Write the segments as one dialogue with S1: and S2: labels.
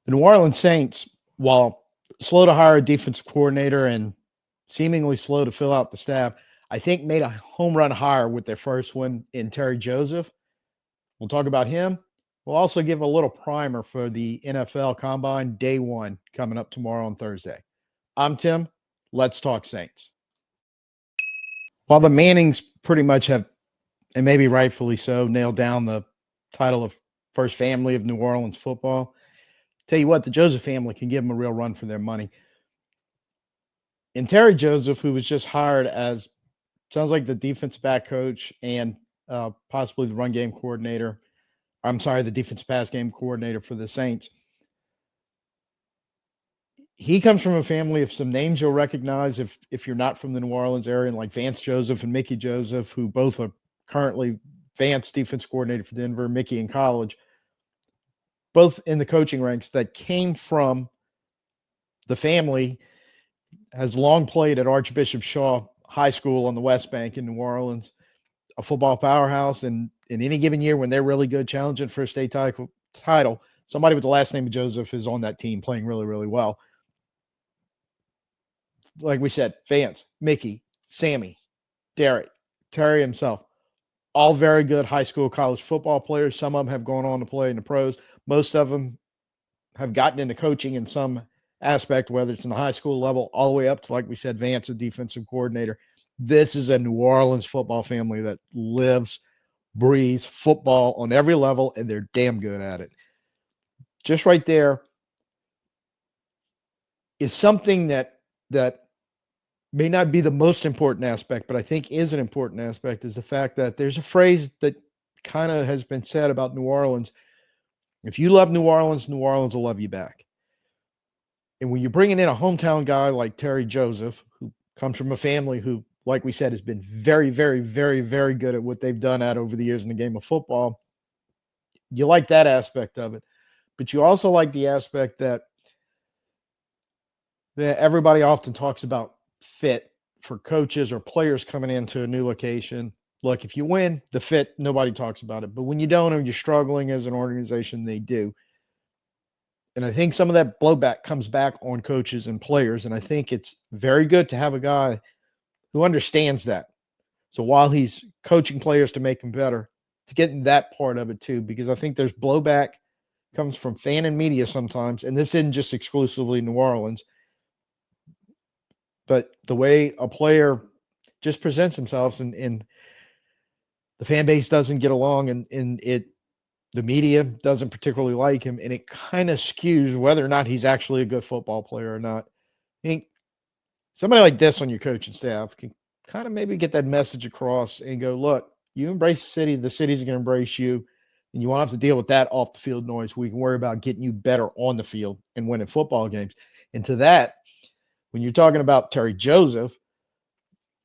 S1: The New Orleans Saints, while slow to hire a defensive coordinator and seemingly slow to fill out the staff, I think made a home run hire with their first one in Terry Joseph. We'll talk about him. We'll also give a little primer for the NFL Combine Day 1 coming up tomorrow on Thursday. I'm Tim. Let's talk Saints. While the Mannings pretty much have, and maybe rightfully so, nailed down the title of first family of New Orleans football, tell you what, the Joseph family can give them a real run for their money. And Terry Joseph, who was just hired as, sounds like the defense back coach and possibly the run game coordinator. I'm sorry, the defense pass game coordinator for the Saints. He comes from a family of some names you'll recognize if you're not from the New Orleans area, like Vance Joseph and Mickey Joseph, who both are currently Vance defense coordinator for Denver, Mickey in college, both in the coaching ranks that came from the family, has long played at Archbishop Shaw High School on the West Bank in New Orleans, a football powerhouse. And in any given year when they're really good, challenging for a state title, somebody with the last name of Joseph is on that team playing really, really well. Like we said, Vance, Mickey, Sammy, Derek, Terry himself, all very good high school, college football players. Some of them have gone on to play in the pros. Most of them have gotten into coaching in some aspect, whether it's in the high school level, all the way up to, like we said, Vance, a defensive coordinator. This is a New Orleans football family that lives, breathes football on every level, and they're damn good at it. Just right there is something that may not be the most important aspect, but I think is an important aspect, is the fact that there's a phrase that kind of has been said about New Orleans. If you love New Orleans will love you back. And when you're bringing in a hometown guy like Terry Joseph, who comes from a family who, like we said, has been very, very, very, very good at what they've done at over the years in the game of football, you like that aspect of it. But you also like the aspect that everybody often talks about fit for coaches or players coming into a new location. Look, if you win, the fit, nobody talks about it. But when you don't or you're struggling as an organization, they do. And I think some of that blowback comes back on coaches and players. And I think it's very good to have a guy who understands that. So while he's coaching players to make them better, to get in that part of it too, because I think there's blowback comes from fan and media sometimes. And this isn't just exclusively New Orleans, but the way a player just presents himself and the fan base doesn't get along and the media doesn't particularly like him, and it kind of skews whether or not he's actually a good football player or not. I think somebody like this on your coaching staff can kind of maybe get that message across and go, look, you embrace the city's going to embrace you, and you won't have to deal with that off the field noise. We can worry about getting you better on the field and winning football games. And to that, when you're talking about Terry Joseph,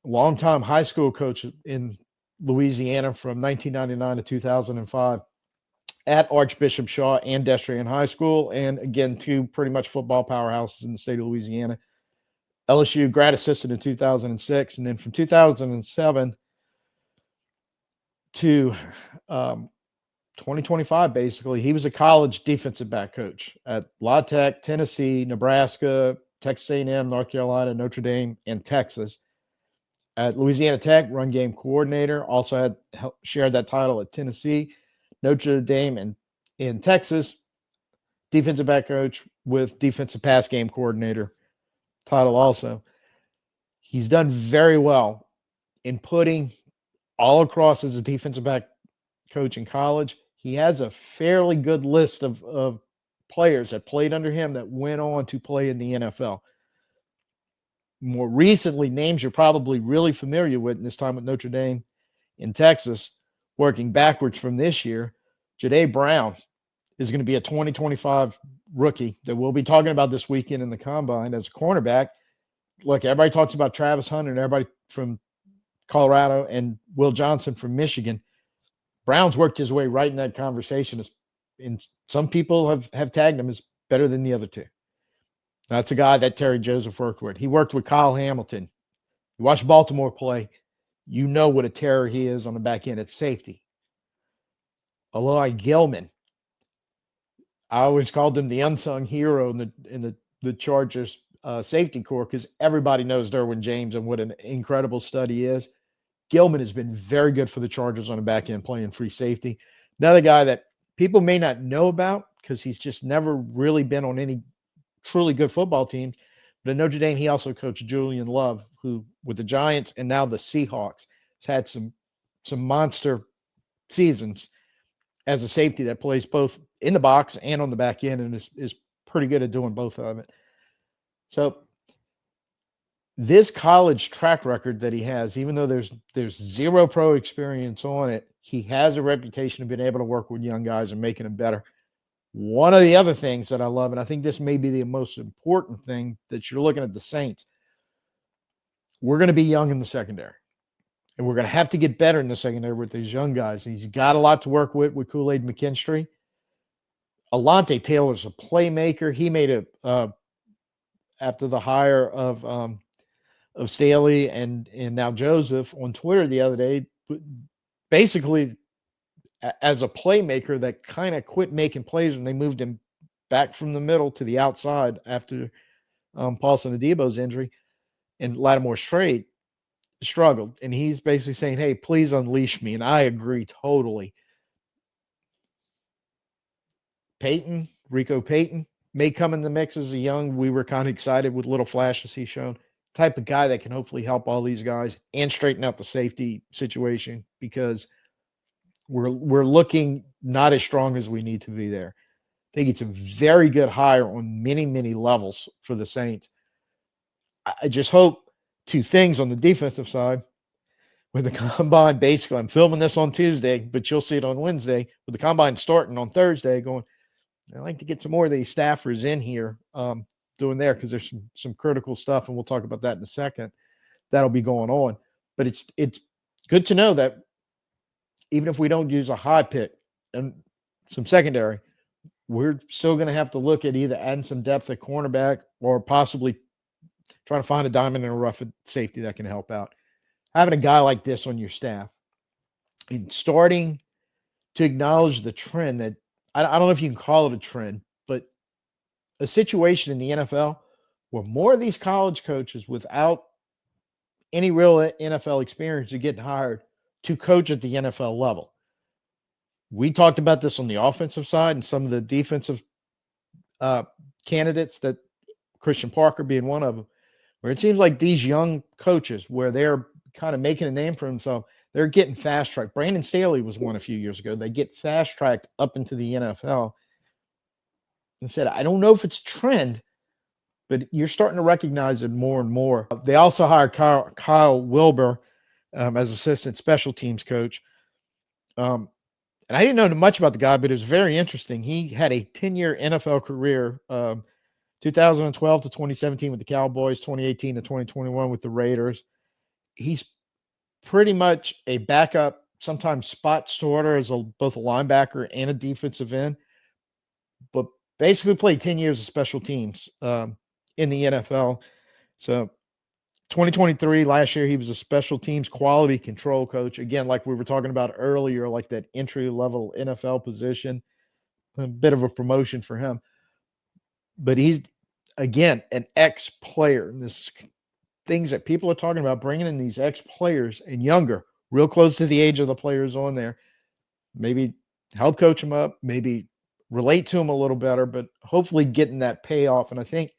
S1: longtime high school coach in Louisiana from 1999 to 2005 at Archbishop Shaw and Destrian High School, and again, two pretty much football powerhouses in the state of Louisiana. LSU grad assistant in 2006, and then from 2007 to 2025, basically, he was a college defensive back coach at La Tech, Tennessee, Nebraska, Texas A&M, North Carolina, Notre Dame, and Texas. At Louisiana Tech, run game coordinator, also had shared that title at Tennessee, Notre Dame, and in Texas, defensive back coach with defensive pass game coordinator title also. He's done very well in putting all across as a defensive back coach in college. He has a fairly good list of players that played under him that went on to play in the NFL. More recently, names you're probably really familiar with in this time with Notre Dame in Texas, working backwards from this year. Jahdae Brown is going to be a 2025 rookie that we'll be talking about this weekend in the Combine as a cornerback. Look, everybody talks about Travis Hunter and everybody from Colorado and Will Johnson from Michigan. Brown's worked his way right in that conversation, and some people have tagged him as better than the other two. That's a guy that Terry Joseph worked with. He worked with Kyle Hamilton. You watch Baltimore play, you know what a terror he is on the back end at safety. Aloy Gilman. I always called him the unsung hero in the Chargers safety corps because everybody knows Derwin James and what an incredible stud he is. Gilman has been very good for the Chargers on the back end playing free safety. Another guy that people may not know about because he's just never really been on any truly good football teams. But at Notre Dame, he also coached Julian Love, who with the Giants and now the Seahawks has had some monster seasons as a safety that plays both in the box and on the back end and is pretty good at doing both of it. So this college track record that he has, even though there's zero pro experience on it, he has a reputation of being able to work with young guys and making them better. One of the other things that I love, and I think this may be the most important thing that you're looking at the Saints, we're going to be young in the secondary. And we're going to have to get better in the secondary with these young guys. He's got a lot to work with Kool-Aid McKinstry. Alontae Taylor's a playmaker. He made after the hire of Staley and now Joseph on Twitter the other day, basically as a playmaker that kind of quit making plays when they moved him back from the middle to the outside after Paulson Adebo's injury, and Lattimore Strait struggled. And he's basically saying, hey, please unleash me. And I agree totally. Rico Payton may come in the mix as a young. We were kind of excited with little flashes he's shown. Type of guy that can hopefully help all these guys and straighten out the safety situation because we're looking not as strong as we need to be there. I think it's a very good hire on many, many levels for the Saints. I just hope two things on the defensive side. With the combine, basically, I'm filming this on Tuesday, but you'll see it on Wednesday. With the combine starting on Thursday, going, I like to get some more of these staffers in here doing there because there's some critical stuff, and we'll talk about that in a second. That'll be going on. But it's good to know that even if we don't use a high pick and some secondary, we're still going to have to look at either adding some depth at cornerback or possibly trying to find a diamond in a rough at safety that can help out. Having a guy like this on your staff and starting to acknowledge the trend that I don't know if you can call it a trend, but a situation in the NFL where more of these college coaches without any real NFL experience are getting hired to coach at the NFL level. We talked about this on the offensive side and some of the defensive candidates, that Christian Parker being one of them, where it seems like these young coaches, where they're kind of making a name for themselves, they're getting fast tracked. Brandon Staley was one a few years ago. They get fast tracked up into the NFL. And said, I don't know if it's a trend, but you're starting to recognize it more and more. They also hired Kyle Wilbur as assistant special teams coach. And I didn't know much about the guy, but it was very interesting. He had a 10-year NFL career, 2012 to 2017 with the Cowboys, 2018 to 2021 with the Raiders. He's pretty much a backup, sometimes spot starter as both a linebacker and a defensive end, but basically played 10 years of special teams in the NFL. So 2023, last year, he was a special teams quality control coach. Again, like we were talking about earlier, like that entry-level NFL position, a bit of a promotion for him. But he's, again, an ex-player. And this things that people are talking about, bringing in these ex-players and younger, real close to the age of the players on there. Maybe help coach them up, maybe relate to them a little better, but hopefully getting that payoff. And I think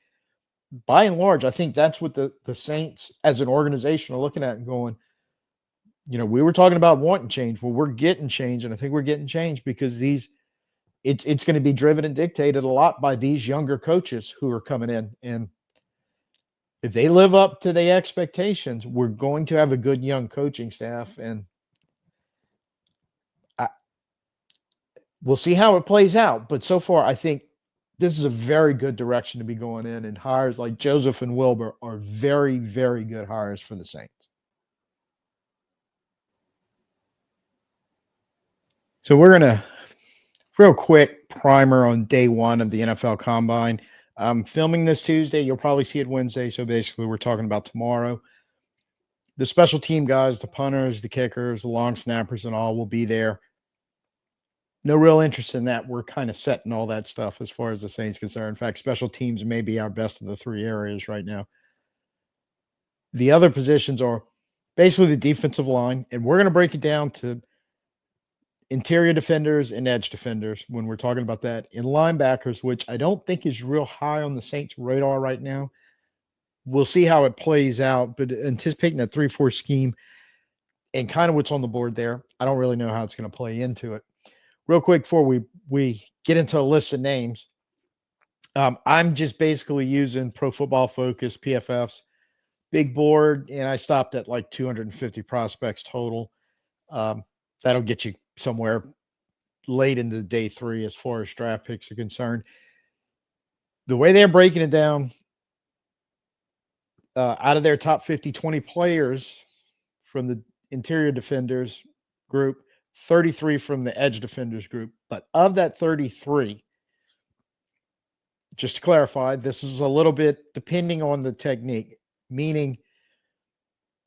S1: by and large, I think that's what the Saints as an organization are looking at and going, we were talking about wanting change. Well, we're getting change. And I think we're getting change because it's going to be driven and dictated a lot by these younger coaches who are coming in. And if they live up to the expectations, we're going to have a good young coaching staff. And we'll see how it plays out. But so far, I think this is a very good direction to be going in. And hires like Joseph and Wilbur are very, very good hires for the Saints. So we're going to real quick primer on day one of the NFL Combine. I'm filming this Tuesday. You'll probably see it Wednesday. So basically, we're talking about tomorrow. The special team guys, the punters, the kickers, the long snappers, and all will be there. no real interest in that. We're kind of setting all that stuff as far as the Saints concerned. In fact, special teams may be our best of the three areas right now. The other positions are basically the defensive line, and we're going to break it down to interior defenders and edge defenders when we're talking about that. In linebackers, which I don't think is real high on the Saints' radar right now. We'll see how it plays out, but anticipating that 3-4 scheme and kind of what's on the board there, I don't really know how it's going to play into it. Real quick before we get into a list of names, I'm just basically using Pro Football Focus PFF's big board, and I stopped at like 250 prospects total. Um, that'll get you somewhere late into day three as far as draft picks are concerned. The way they're breaking it down, out of their top 50, 20 players from the interior defenders group, 33 from the edge defenders group. But of that 33, just to clarify, this is a little bit depending on the technique, meaning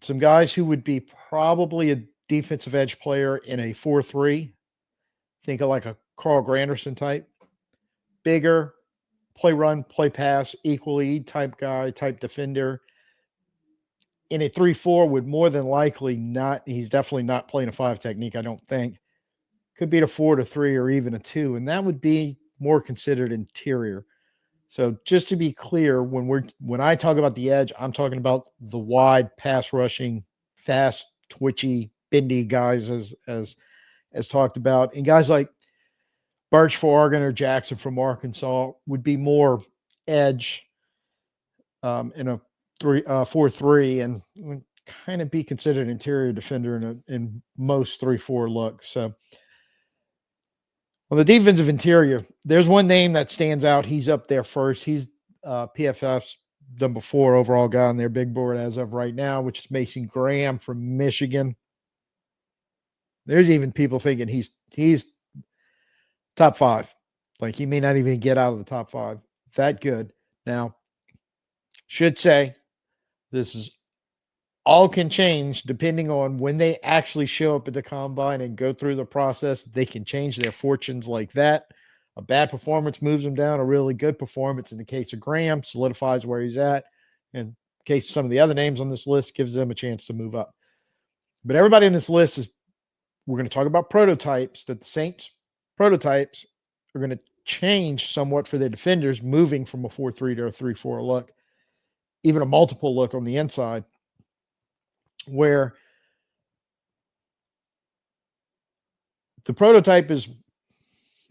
S1: some guys who would be probably a defensive edge player in a 4-3, think of like a Carl Granderson type, bigger, play run, play pass, equally type guy, type defender. In a 3-4 would more than likely not, he's definitely not playing a 5 technique, I don't think. Could be a 4-3 or even a 2, and that would be more considered interior. So just to be clear, when I talk about the edge, I'm talking about the wide pass rushing, fast, twitchy, bendy guys as talked about. And guys like Birch for Oregon or Jackson from Arkansas would be more edge in a 4-3 and would kind of be considered interior defender in most 3-4 looks. So on the defensive interior, there's one name that stands out. He's up there first. He's PFF's number 4 overall guy on their big board as of right now, which is Mason Graham from Michigan. There's even people thinking he's top 5. Like he may not even get out of the top 5. That good. Now, should say this is all can change depending on when they actually show up at the combine and go through the process. They can change their fortunes like that. A bad performance moves them down. A really good performance, in the case of Graham, solidifies where he's at. In case some of the other names on this list, gives them a chance to move up. But everybody in this list is, we're going to talk about prototypes, that the Saints prototypes are going to change somewhat for their defenders, moving from a 4-3 to a 3-4 look, even a multiple look on the inside, where the prototype is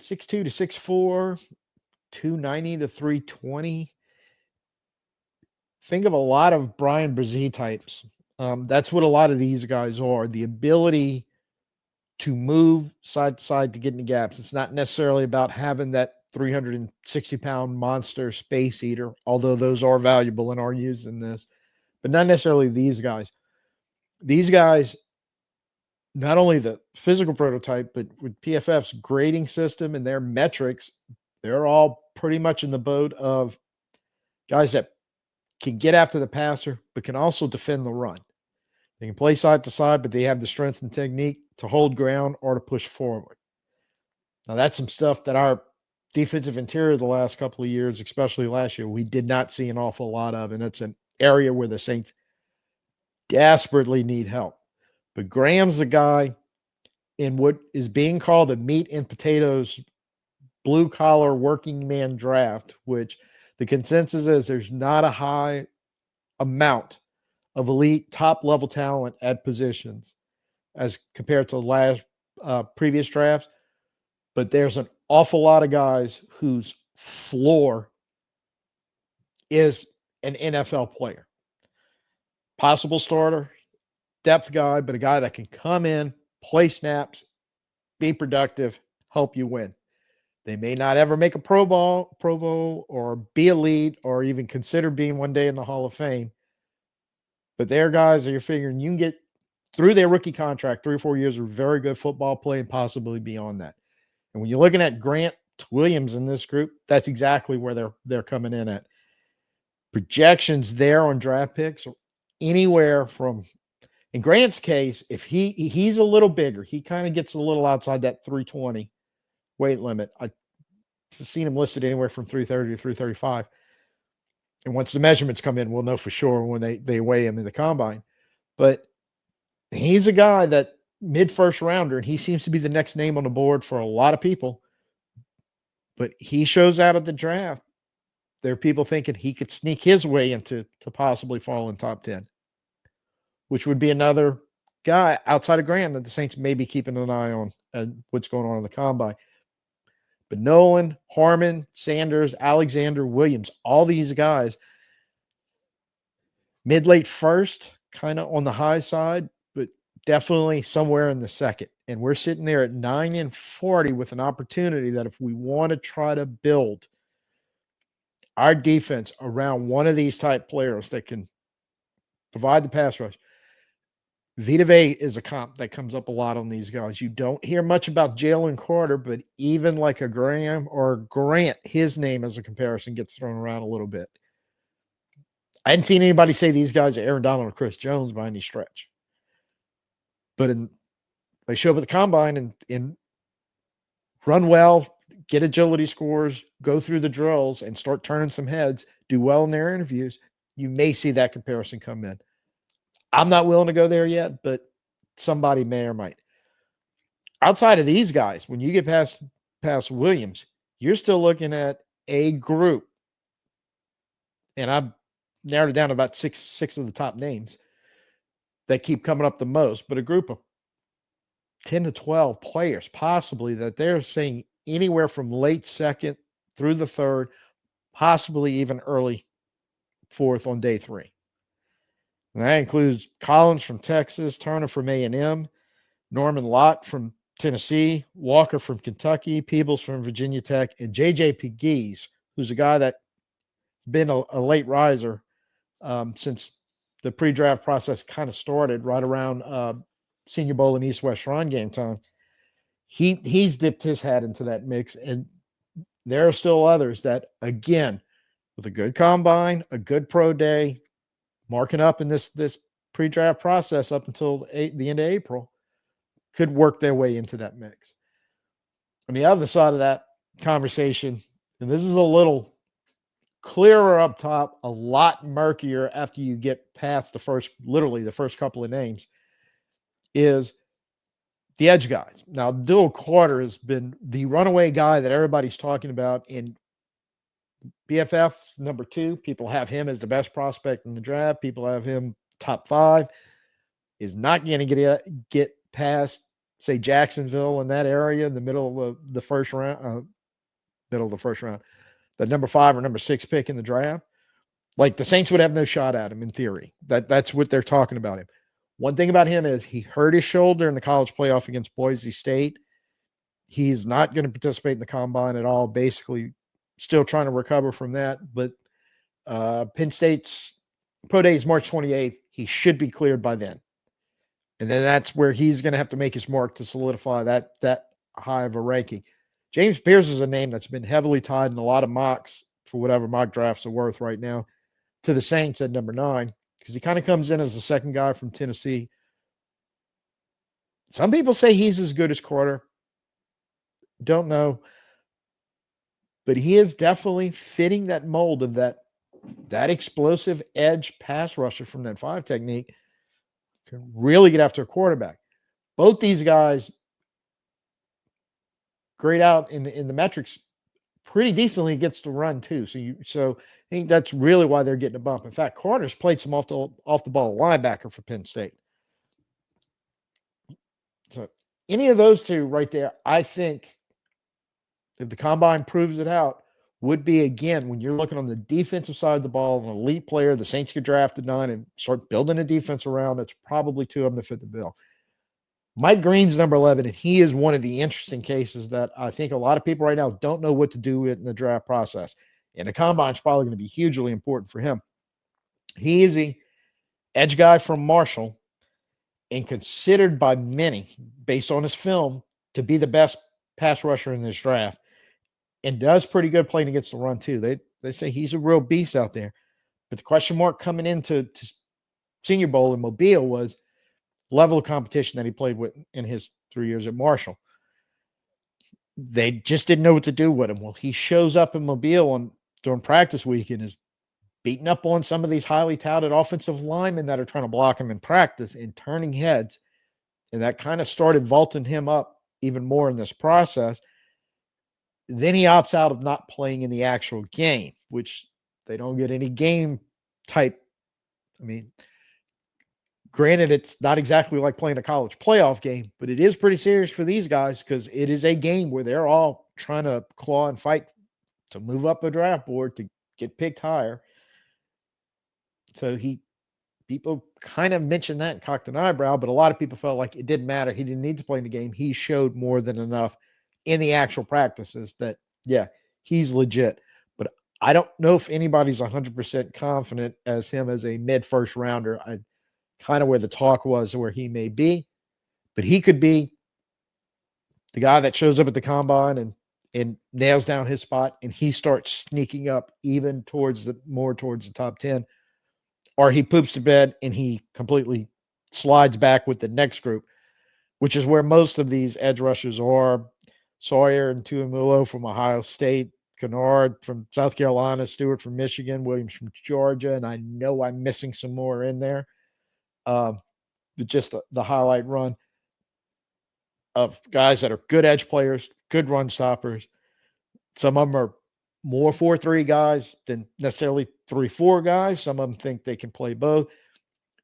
S1: 6'2 to 6'4, 290 to 320. Think of a lot of Brian Brzee types. That's what a lot of these guys are. The ability to move side to side to get in the gaps. It's not necessarily about having that 360-pound monster space eater, although those are valuable and are used in this, but not necessarily these guys. These guys, not only the physical prototype, but with PFF's grading system and their metrics, they're all pretty much in the boat of guys that can get after the passer, but can also defend the run. They can play side to side, but they have the strength and technique to hold ground or to push forward. Now, that's some stuff that our defensive interior the last couple of years, especially last year, we did not see an awful lot of, and it's an area where the Saints desperately need help. But Graham's the guy in what is being called the meat and potatoes blue-collar working man draft, which the consensus is there's not a high amount of elite top-level talent at positions as compared to last previous drafts, but there's an awful lot of guys whose floor is an NFL player. Possible starter, depth guy, but a guy that can come in, play snaps, be productive, help you win. They may not ever make a Pro Bowl, or be elite, or even consider being one day in the Hall of Fame. But they're guys that you're figuring you can get through their rookie contract, 3 or 4 years of very good football play and possibly beyond that. And when you're looking at Grant Williams in this group, that's exactly where they're coming in at. Projections there on draft picks are anywhere from, in Grant's case, if he's a little bigger, he kind of gets a little outside that 320. weight limit. I've seen him listed anywhere from 330 to 335. And once the measurements come in, we'll know for sure when they weigh him in the combine. But he's a guy that mid first rounder, and he seems to be the next name on the board for a lot of people. But he shows out at the draft. There are people thinking he could sneak his way into to possibly fall in top 10, which would be another guy outside of Graham that the Saints may be keeping an eye on and what's going on in the combine. But Nolan, Harmon, Sanders, Alexander, Williams, all these guys, mid-late first, kind of on the high side, but definitely somewhere in the second. And we're sitting there at 9-40 with an opportunity that if we want to try to build our defense around one of these type players that can provide the pass rush, Vita Vea is a comp that comes up a lot on these guys. You don't hear much about Jalen Carter, but even like a Graham or Grant, his name as a comparison gets thrown around a little bit. I hadn't seen anybody say these guys are Aaron Donald or Chris Jones by any stretch. But they show up at the combine and run well, get agility scores, go through the drills, and start turning some heads, do well in their interviews. You may see that comparison come in. I'm not willing to go there yet, but somebody may or might. Outside of these guys, when you get past Williams, you're still looking at a group, and I've narrowed it down to about six of the top names that keep coming up the most, but a group of 10 to 12 players possibly that they're saying anywhere from late second through the third, possibly even early fourth on day 3. And that includes Collins from Texas, Turner from A&M, Norman Lott from Tennessee, Walker from Kentucky, Peebles from Virginia Tech, and J.J. Pegues, who's a guy that's been a late riser since the pre-draft process kind of started right around Senior Bowl and East-West Shrine game time. He's dipped his hat into that mix, and there are still others that, again, with a good combine, a good pro day, marking up in this pre-draft process up until the end of April, could work their way into that mix. On the other side of that conversation, and this is a little clearer up top, a lot murkier after you get past the first couple of names, is the edge guys. Now, Dylan Carter has been the runaway guy that everybody's talking about in BFF's number 2. People have him as the best prospect in the draft. People have him top 5. Is not going to get past, say, Jacksonville in that area in the middle of the first round, the number 5 or number 6 pick in the draft. Like, the Saints would have no shot at him in theory. That's what they're talking about him. One thing about him is he hurt his shoulder in the college playoff against Boise State. He's not going to participate in the combine at all, basically still trying to recover from that. But Penn State's pro day is March 28th. He should be cleared by then. And then that's where he's going to have to make his mark to solidify that high of a ranking. James Pierce is a name that's been heavily tied in a lot of mocks, for whatever mock drafts are worth right now, to the Saints at number 9, because he kind of comes in as the second guy from Tennessee. Some people say he's as good as Carter. Don't know. But he is definitely fitting that mold of that explosive edge pass rusher from that 5 technique. Can really get after a quarterback. Both these guys grade out in the metrics pretty decently against the run too. So I think that's really why they're getting a bump. In fact, Carter's played some off the ball linebacker for Penn State. So any of those two right there, I think, if the combine proves it out, would be, again, when you're looking on the defensive side of the ball, an elite player, the Saints get drafted 9 and start building a defense around, it's probably 2 of them that fit the bill. Mike Green's number 11, and he is one of the interesting cases that I think a lot of people right now don't know what to do with in the draft process. And the combine is probably going to be hugely important for him. He is the edge guy from Marshall and considered by many, based on his film, to be the best pass rusher in this draft, and does pretty good playing against the run too. They say he's a real beast out there. But the question mark coming into Senior Bowl in Mobile was level of competition that he played with in his 3 years at Marshall. they just didn't know what to do with him. Well, he shows up in Mobile during practice week and is beating up on some of these highly touted offensive linemen that are trying to block him in practice and turning heads. And that kind of started vaulting him up even more in this process. Then he opts out of not playing in the actual game, which they don't get any game type. I mean, granted, it's not exactly like playing a college playoff game, but it is pretty serious for these guys because it is a game where they're all trying to claw and fight to move up a draft board to get picked higher. So people kind of mentioned that and cocked an eyebrow, but a lot of people felt like it didn't matter. He didn't need to play in the game. He showed more than enough in the actual practices that, yeah, he's legit. But I don't know if anybody's 100% confident as him as a mid first rounder. I kind of where the talk was where he may be, but he could be the guy that shows up at the combine and nails down his spot and he starts sneaking up even towards the top 10, or he poops to bed and he completely slides back with the next group, which is where most of these edge rushers are. Sawyer and Tuimulo from Ohio State, Kennard from South Carolina, Stewart from Michigan, Williams from Georgia, and I know I'm missing some more in there. But just the highlight run of guys that are good edge players, good run stoppers. Some of them are more 4-3 guys than necessarily 3-4 guys. Some of them think they can play both.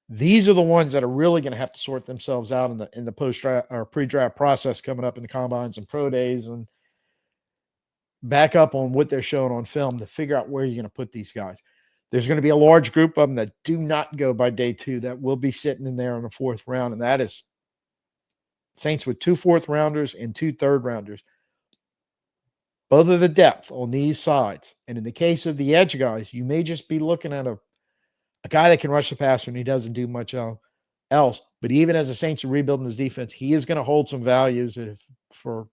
S1: These are the ones that are really going to have to sort themselves out in the post draft or pre-draft process coming up in the combines and pro days and back up on what they're showing on film to figure out where you're going to put these guys. There's going to be a large group of them that do not go by day 2 that will be sitting in there in the 4th round, and that is Saints with 2 4th rounders and 2 3rd rounders. Both of the depth on these sides. And in the case of the edge guys, you may just be looking at a guy that can rush the passer and he doesn't do much else. But even as the Saints are rebuilding his defense, he is going to hold some values if, for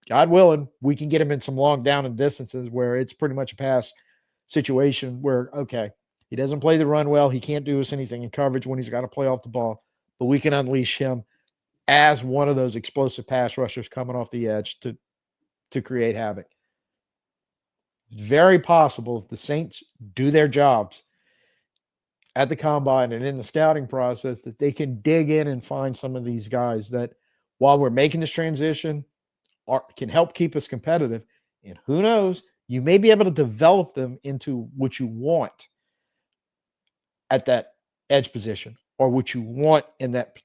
S1: God willing, we can get him in some long down and distances where it's pretty much a pass situation where, okay, he doesn't play the run well. He can't do us anything in coverage when he's got to play off the ball. But we can unleash him as one of those explosive pass rushers coming off the edge to create havoc. It's very possible if the Saints do their jobs at the combine and in the scouting process that they can dig in and find some of these guys that, while we're making this transition, can help keep us competitive. And who knows, you may be able to develop them into what you want at that edge position or what you want in that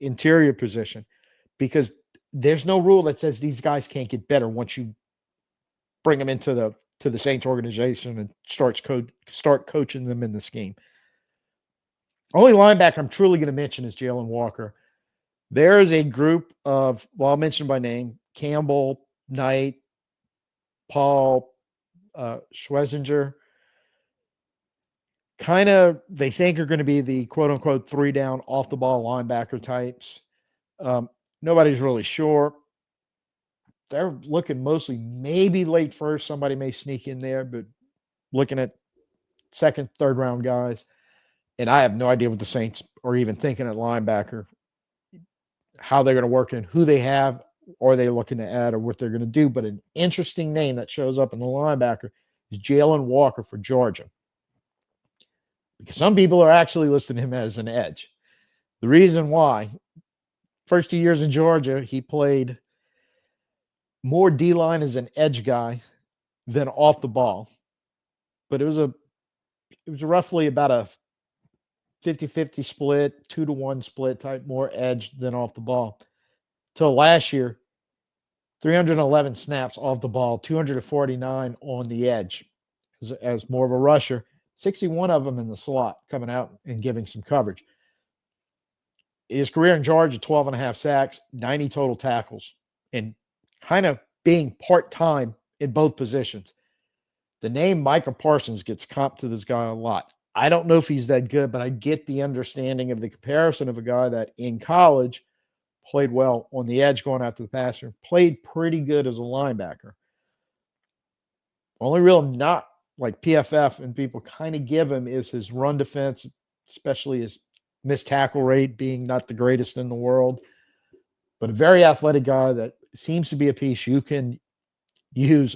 S1: interior position, because there's no rule that says these guys can't get better once you bring them into the Saints organization and start coaching them in the scheme. Only linebacker I'm truly going to mention is Jalon Walker. There is a group of, well, I'll mention by name, Campbell, Knight, Paul, Schwesinger, kind of they think are going to be the quote-unquote 3-down off-the-ball linebacker types. Nobody's really sure. They're looking mostly maybe late first. Somebody may sneak in there, but looking at 2nd, 3rd round guys. And I have no idea what the Saints are even thinking at linebacker, how they're going to work in, who they have, or they're looking to add, or what they're going to do. But an interesting name that shows up in the linebacker is Jalon Walker for Georgia. Because some people are actually listing him as an edge. The reason why, first 2 years in Georgia, he played more D-line as an edge guy than off the ball. But it was roughly about a 50-50 split, 2-1 split type, more edge than off the ball. Till last year, 311 snaps off the ball, 249 on the edge as more of a rusher, 61 of them in the slot coming out and giving some coverage. His career in Georgia, 12 and a half sacks, 90 total tackles, and kind of being part-time in both positions. The name Micah Parsons gets comped to this guy a lot. I don't know if he's that good, but I get the understanding of the comparison of a guy that in college played well on the edge going after the passer, played pretty good as a linebacker. Only real knock like PFF and people kind of give him is his run defense, especially his missed tackle rate being not the greatest in the world, but a very athletic guy that seems to be a piece you can use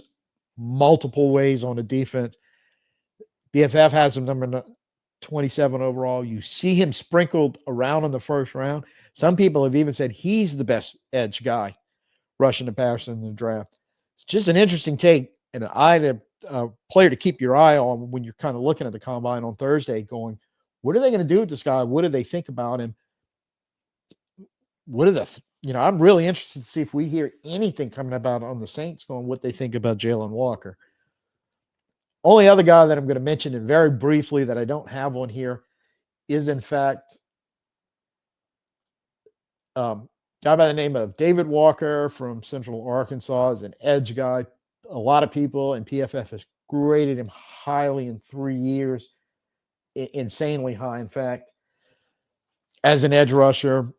S1: multiple ways on a defense. BFF has him number 27 overall. You see him sprinkled around in the first round. Some people have even said he's the best edge guy rushing the passer in the draft. It's just an interesting take and an eye to player to keep your eye on when you're kind of looking at the combine on Thursday, going, what are they going to do with this guy? What do they think about him? What are the, I'm really interested to see if we hear anything coming about on the Saints going what they think about Jalon Walker. Only other guy that I'm going to mention, and very briefly that I don't have on here, is in fact guy by the name of David Walker from Central Arkansas is an edge guy. A lot of people in PFF has graded him highly in 3 years, insanely high, in fact, as an edge rusher.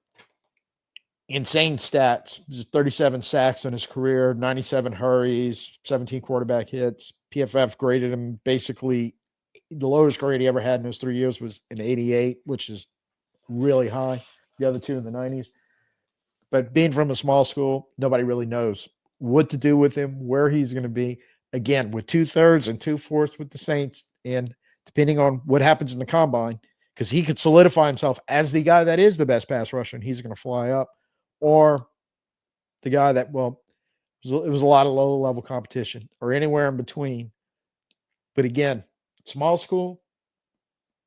S1: Insane stats, 37 sacks in his career, 97 hurries, 17 quarterback hits. PFF graded him basically, the lowest grade he ever had in those 3 years was an 88, which is really high. The other two in the 90s. But being from a small school, nobody really knows what to do with him, where he's going to be. Again, with 2/3 and 2/4 with the Saints, and depending on what happens in the combine, because he could solidify himself as the guy that is the best pass rusher, and he's going to fly up, or the guy that, well, it was a lot of low-level competition, or anywhere in between. But again, small school,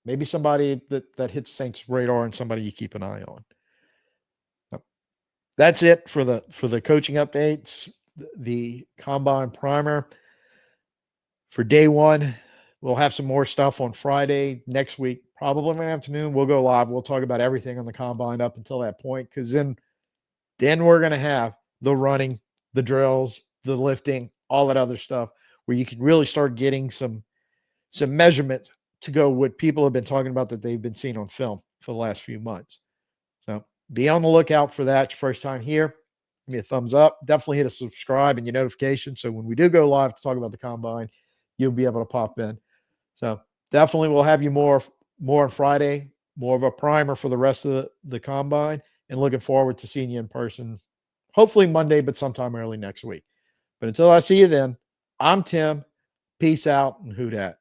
S1: maybe somebody that hits Saints' radar and somebody you keep an eye on. That's it for the coaching updates, the combine primer. For day one, we'll have some more stuff on Friday. Next week, probably in the afternoon, we'll go live. We'll talk about everything on the combine up until that point, because then we're going to have the running, the drills, the lifting, all that other stuff, where you can really start getting some measurements to go what people have been talking about that they've been seeing on film for the last few months. So be on the lookout for that. It's your first time here, give me a thumbs up. Definitely hit a subscribe and your notification, so when we do go live to talk about the combine, you'll be able to pop in. So definitely we'll have you more on Friday, more of a primer for the rest of the combine, and looking forward to seeing you in person, hopefully Monday, but sometime early next week. But until I see you then, I'm Tim. Peace out and who dat.